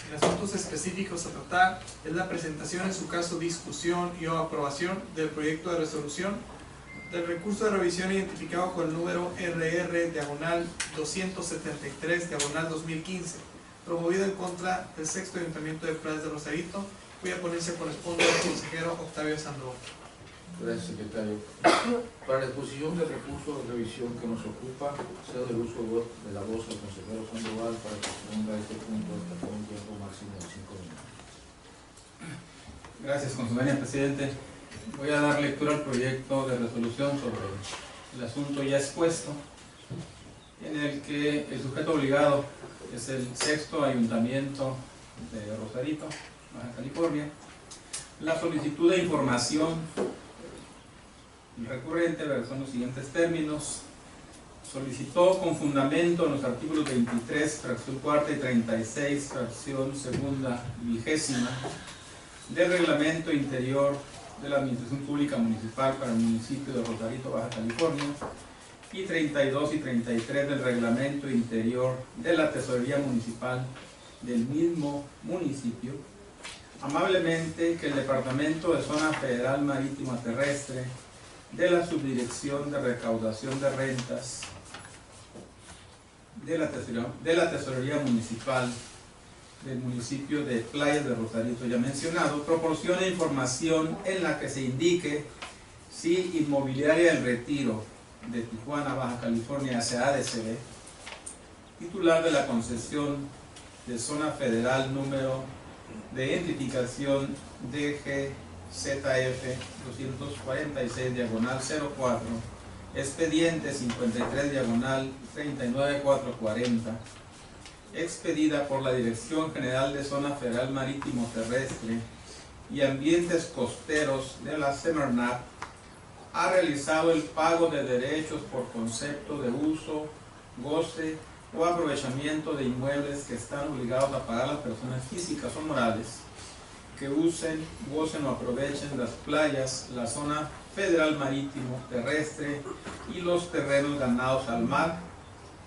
en asuntos específicos a tratar, es la presentación, en su caso discusión y o aprobación del proyecto de resolución del recurso de revisión identificado con el número RR/273/2015, promovido en contra del sexto Ayuntamiento de Playas de Rosarito, cuya ponencia corresponde al consejero Octavio Sandoval. Gracias, secretario. Para la exposición del recurso de revisión que nos ocupa, cedo el uso de la voz al consejero Sandoval para que exponga este punto hasta con un tiempo máximo de 5 minutos. Gracias, con su venia, presidente. Voy a dar lectura al proyecto de resolución sobre el asunto ya expuesto, en el que el sujeto obligado es el sexto Ayuntamiento de Rosarito, Baja California. La solicitud de información recurrente son los siguientes términos. Solicitó con fundamento en los artículos 23, fracción cuarta y 36, fracción segunda y 20ª del Reglamento Interior de la Administración Pública Municipal para el municipio de Rosarito, Baja California, y 32 y 33 del Reglamento Interior de la Tesorería Municipal del mismo municipio, amablemente que el Departamento de Zona Federal Marítima Terrestre de la Subdirección de Recaudación de Rentas de la Tesorería Municipal del municipio de Playas de Rosarito ya mencionado, proporciona información en la que se indique si Inmobiliaria El Retiro de Tijuana, Baja California, SADCB, titular de la concesión de Zona Federal número de identificación DGZF 246/04, expediente 53/39440, expedida por la Dirección General de Zona Federal Marítimo Terrestre y Ambientes Costeros de la Semarnat, ha realizado el pago de derechos por concepto de uso, goce o aprovechamiento de inmuebles que están obligados a pagar las personas físicas o morales que usen, gocen o aprovechen las playas, la zona federal marítimo terrestre y los terrenos ganados al mar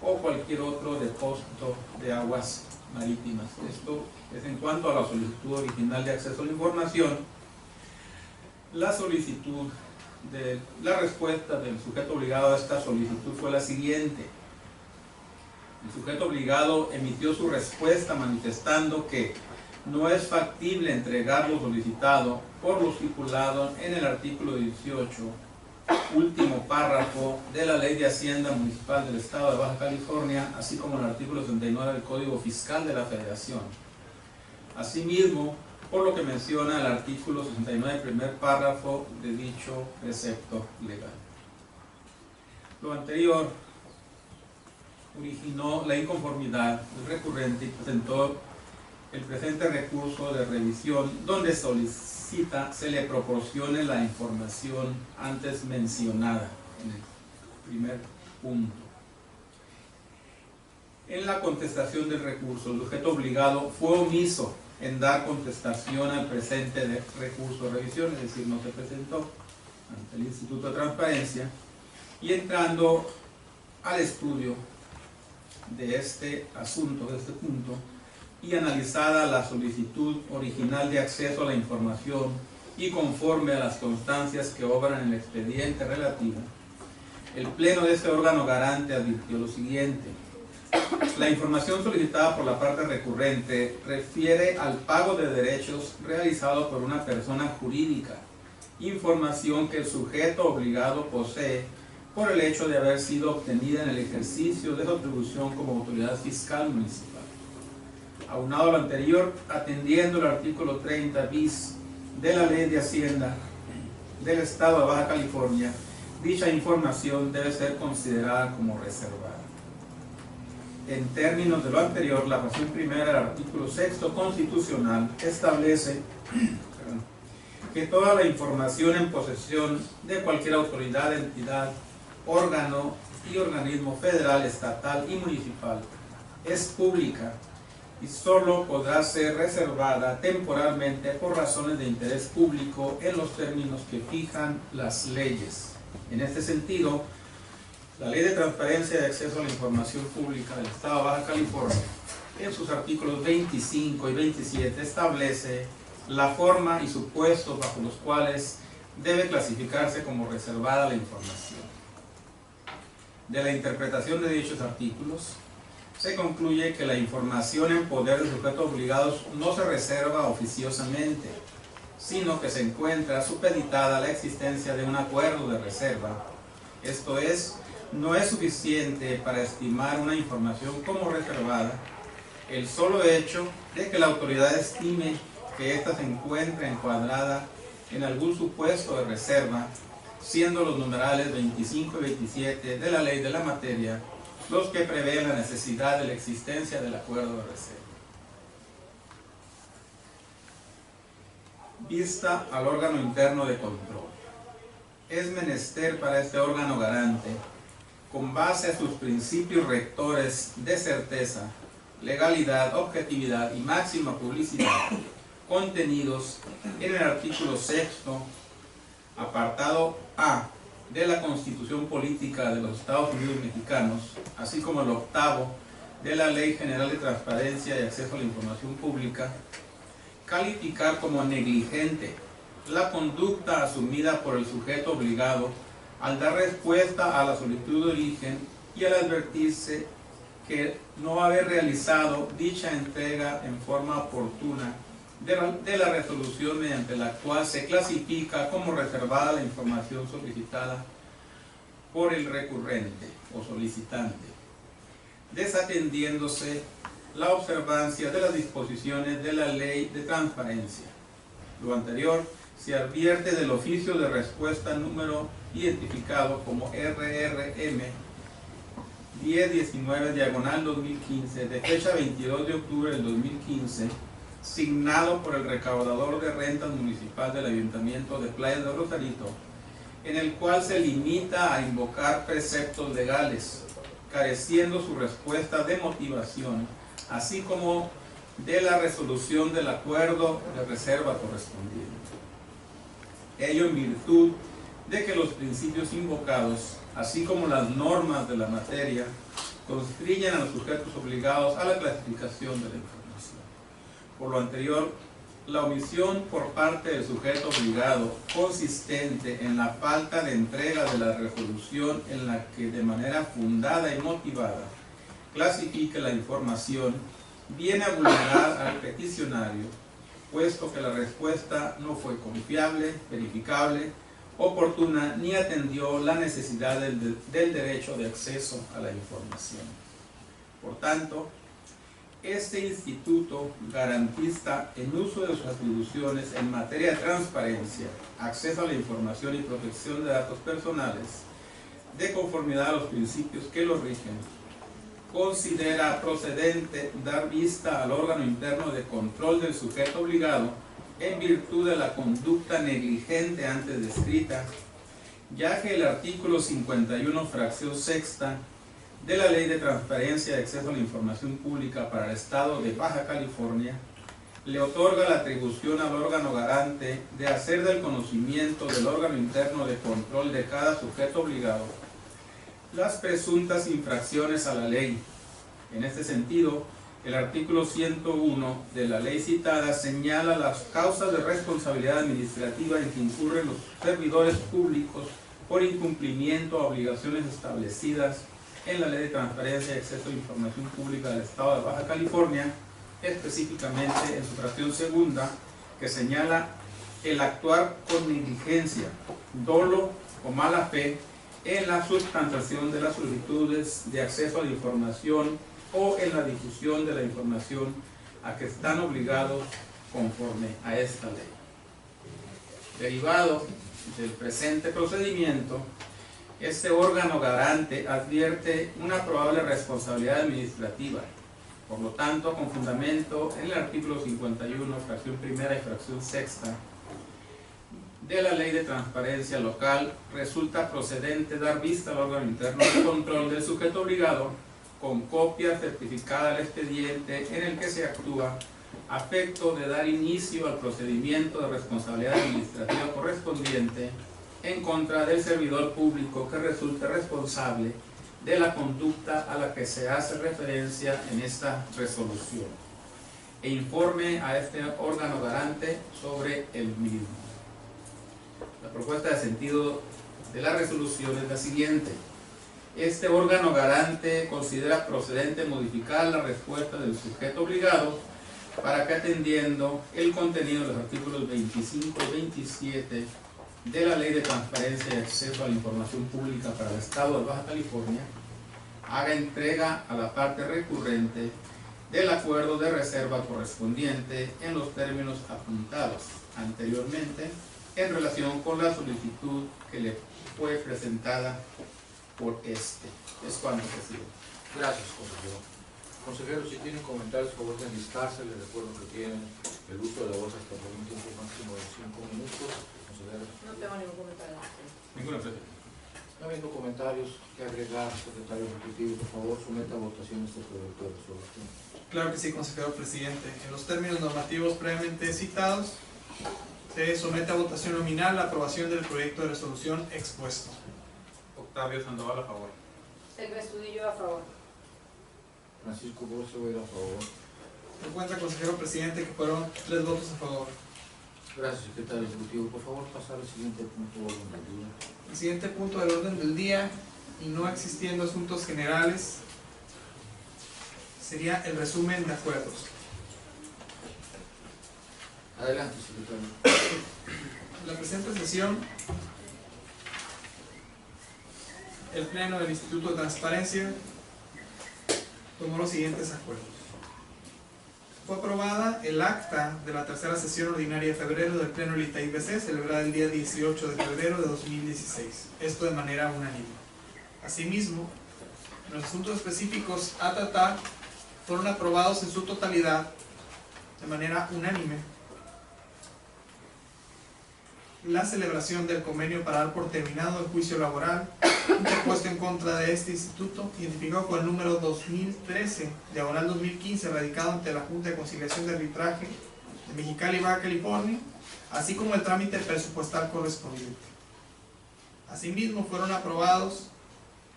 o cualquier otro depósito de aguas marítimas. Esto es en cuanto a la solicitud original de acceso a la información. La respuesta del sujeto obligado a esta solicitud fue la siguiente. El sujeto obligado emitió su respuesta manifestando que no es factible entregar lo solicitado por lo estipulado en el artículo 18, último párrafo de la Ley de Hacienda Municipal del Estado de Baja California, así como el artículo 69 del Código Fiscal de la Federación. Asimismo, por lo que menciona el artículo 69, primer párrafo de dicho precepto legal. Lo anterior originó la inconformidad del recurrente y presentó el presente recurso de revisión, donde solicita se le proporcione la información antes mencionada en el primer punto. En la contestación del recurso, el sujeto obligado fue omiso en dar contestación al presente recurso de revisión, es decir, no se presentó ante el Instituto de Transparencia, y entrando al estudio de este asunto, de este punto, y analizada la solicitud original de acceso a la información y conforme a las constancias que obran en el expediente relativo, el Pleno de este órgano garante advirtió lo siguiente. La información solicitada por la parte recurrente refiere al pago de derechos realizado por una persona jurídica, información que el sujeto obligado posee por el hecho de haber sido obtenida en el ejercicio de su atribución como autoridad fiscal municipal. Aunado a lo anterior, atendiendo el artículo 30 bis de la Ley de Hacienda del Estado de Baja California, dicha información debe ser considerada como reservada. En términos de lo anterior, la fracción primera del artículo 6º constitucional establece que toda la información en posesión de cualquier autoridad, entidad, órgano y organismo federal, estatal y municipal es pública y solo podrá ser reservada temporalmente por razones de interés público en los términos que fijan las leyes. En este sentido, la Ley de Transparencia y Acceso a la Información Pública del Estado de Baja California, en sus artículos 25 y 27, establece la forma y supuestos bajo los cuales debe clasificarse como reservada la información. De la interpretación de dichos artículos, se concluye que la información en poder de sujetos obligados no se reserva oficiosamente, sino que se encuentra supeditada a la existencia de un acuerdo de reserva. Esto es, no es suficiente para estimar una información como reservada el solo hecho de que la autoridad estime que ésta se encuentra encuadrada en algún supuesto de reserva, siendo los numerales 25 y 27 de la ley de la materia los que prevén la necesidad de la existencia del acuerdo de reserva. Vista al órgano interno de control. Es menester para este órgano garante, con base a sus principios rectores de certeza, legalidad, objetividad y máxima publicidad, contenidos en el artículo 6, apartado A, de la Constitución Política de los Estados Unidos Mexicanos, así como el 8º de la Ley General de Transparencia y Acceso a la Información Pública, calificar como negligente la conducta asumida por el sujeto obligado al dar respuesta a la solicitud de origen y al advertirse que no haber realizado dicha entrega en forma oportuna de la resolución mediante la cual se clasifica como reservada la información solicitada por el recurrente o solicitante, desatendiéndose la observancia de las disposiciones de la Ley de Transparencia. Lo anterior se advierte del oficio de respuesta número identificado como RRM 1019/2015 de fecha 22 de octubre del 2015, signado por el recaudador de rentas municipal del Ayuntamiento de Playa de Rosarito, en el cual se limita a invocar preceptos legales, careciendo su respuesta de motivación, así como de la resolución del acuerdo de reserva correspondiente. Ello en virtud de que los principios invocados, así como las normas de la materia, constriñen a los sujetos obligados a la clasificación de la información. Por lo anterior, la omisión por parte del sujeto obligado, consistente en la falta de entrega de la resolución en la que de manera fundada y motivada clasifique la información, viene a vulnerar al peticionario, puesto que la respuesta no fue confiable, verificable, oportuna, ni atendió la necesidad del derecho de acceso a la información. Por tanto, este instituto garantista en uso de sus atribuciones en materia de transparencia, acceso a la información y protección de datos personales, de conformidad a los principios que lo rigen, considera procedente dar vista al órgano interno de control del sujeto obligado en virtud de la conducta negligente antes descrita, ya que el artículo 51, fracción sexta de la Ley de Transparencia y Acceso a la Información Pública para el Estado de Baja California le otorga la atribución al órgano garante de hacer del conocimiento del órgano interno de control de cada sujeto obligado las presuntas infracciones a la ley. En este sentido, el artículo 101 de la ley citada señala las causas de responsabilidad administrativa en que incurren los servidores públicos por incumplimiento a obligaciones establecidas en la Ley de Transparencia y Acceso a la Información Pública del Estado de Baja California, específicamente en su fracción segunda, que señala el actuar con negligencia, dolo o mala fe en la sustanciación de las solicitudes de acceso a la información o en la difusión de la información a que están obligados conforme a esta ley. Derivado del presente procedimiento, este órgano garante advierte una probable responsabilidad administrativa. Por lo tanto, con fundamento en el artículo 51, fracción primera y fracción sexta de la Ley de Transparencia Local, resulta procedente dar vista al órgano interno de control del sujeto obligado con copia certificada del expediente en el que se actúa a efecto de dar inicio al procedimiento de responsabilidad administrativa correspondiente en contra del servidor público que resulte responsable de la conducta a la que se hace referencia en esta resolución, e informe a este órgano garante sobre el mismo. La propuesta de sentido de la resolución es la siguiente. Este órgano garante considera procedente modificar la respuesta del sujeto obligado para que, atendiendo el contenido de los artículos 25 y 27 de la Ley de Transparencia y Acceso a la Información Pública para el Estado de Baja California, haga entrega a la parte recurrente del acuerdo de reserva correspondiente en los términos apuntados anteriormente en relación con la solicitud que le fue presentada por este. Es cuanto, presidente. Gracias, consejero. Consejero, si tienen comentarios, por favor de enlistarse. Les recuerdo que tienen el uso de la voz hasta por un tiempo máximo de 5 minutos. Consejero. No tengo ningún comentario. Ninguna, presidente. No habiendo comentarios que agregar, secretario ejecutivo, por favor, someta a votación este proyecto de resolución. Claro que sí, consejero presidente. En los términos normativos previamente citados, se somete a votación nominal la aprobación del proyecto de resolución expuesto. Octavio Sandoval, a favor. Silvia Estudillo, a favor. Francisco Borso, a favor. Me cuenta, consejero presidente, que fueron 3 votos a favor. Gracias, secretario ejecutivo. Por favor, pasar al siguiente punto de orden del día. El siguiente punto del orden del día, y no existiendo asuntos generales, sería el resumen de acuerdos. Adelante, secretario. En la presente sesión, el Pleno del Instituto de Transparencia tomó los siguientes acuerdos. Fue aprobada el acta de la tercera sesión ordinaria de febrero del Pleno del ITAIBC, celebrada el día 18 de febrero de 2016, esto de manera unánime. Asimismo, los asuntos específicos a tratar fueron aprobados en su totalidad de manera unánime. La celebración del convenio para dar por terminado el juicio laboral interpuesto en contra de este instituto, identificado con el número 2013/2015, radicado ante la Junta de Conciliación de Arbitraje de Mexicali, Baja California, así como el trámite presupuestal correspondiente. Asimismo, fueron aprobados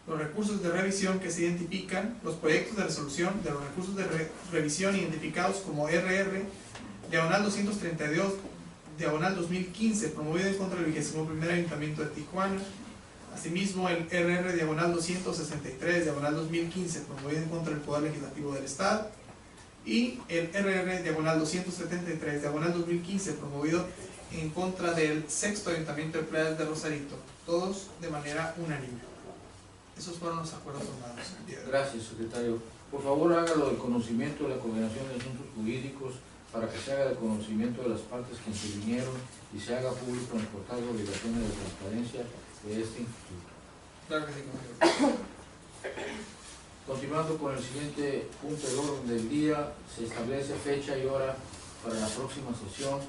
los recursos de revisión que se identifican, los proyectos de resolución de los recursos de revisión identificados como RR/232/2015, promovido en contra del 21º Ayuntamiento de Tijuana. Asimismo, el RR/263/2015, promovido en contra del Poder Legislativo del Estado. Y el RR/273/2015, promovido en contra del 6º Ayuntamiento de Playas de Rosarito. Todos de manera unánime. Esos fueron los acuerdos tomados. Gracias, secretario. Por favor, hágalo de conocimiento de la Coordinación de Asuntos Jurídicos para que se haga de conocimiento de las partes que intervinieron y se haga público en el portal de obligaciones de transparencia de este instituto. Claro que sí, consejero. Continuando con el siguiente punto del orden del día, se establece fecha y hora para la próxima sesión.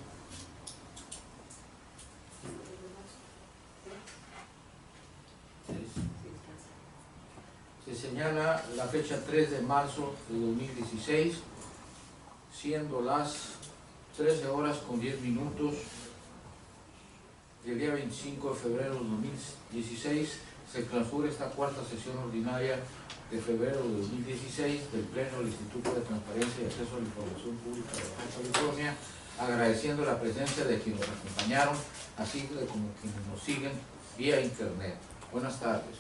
Se señala la fecha 3 de marzo de 2016, siendo las 13:10 del día 25 de febrero de 2016, se clausura esta cuarta sesión ordinaria de febrero de 2016 del Pleno del Instituto de Transparencia y Acceso a la Información Pública de Baja California, agradeciendo la presencia de quienes nos acompañaron, así como quienes nos siguen vía internet. Buenas tardes.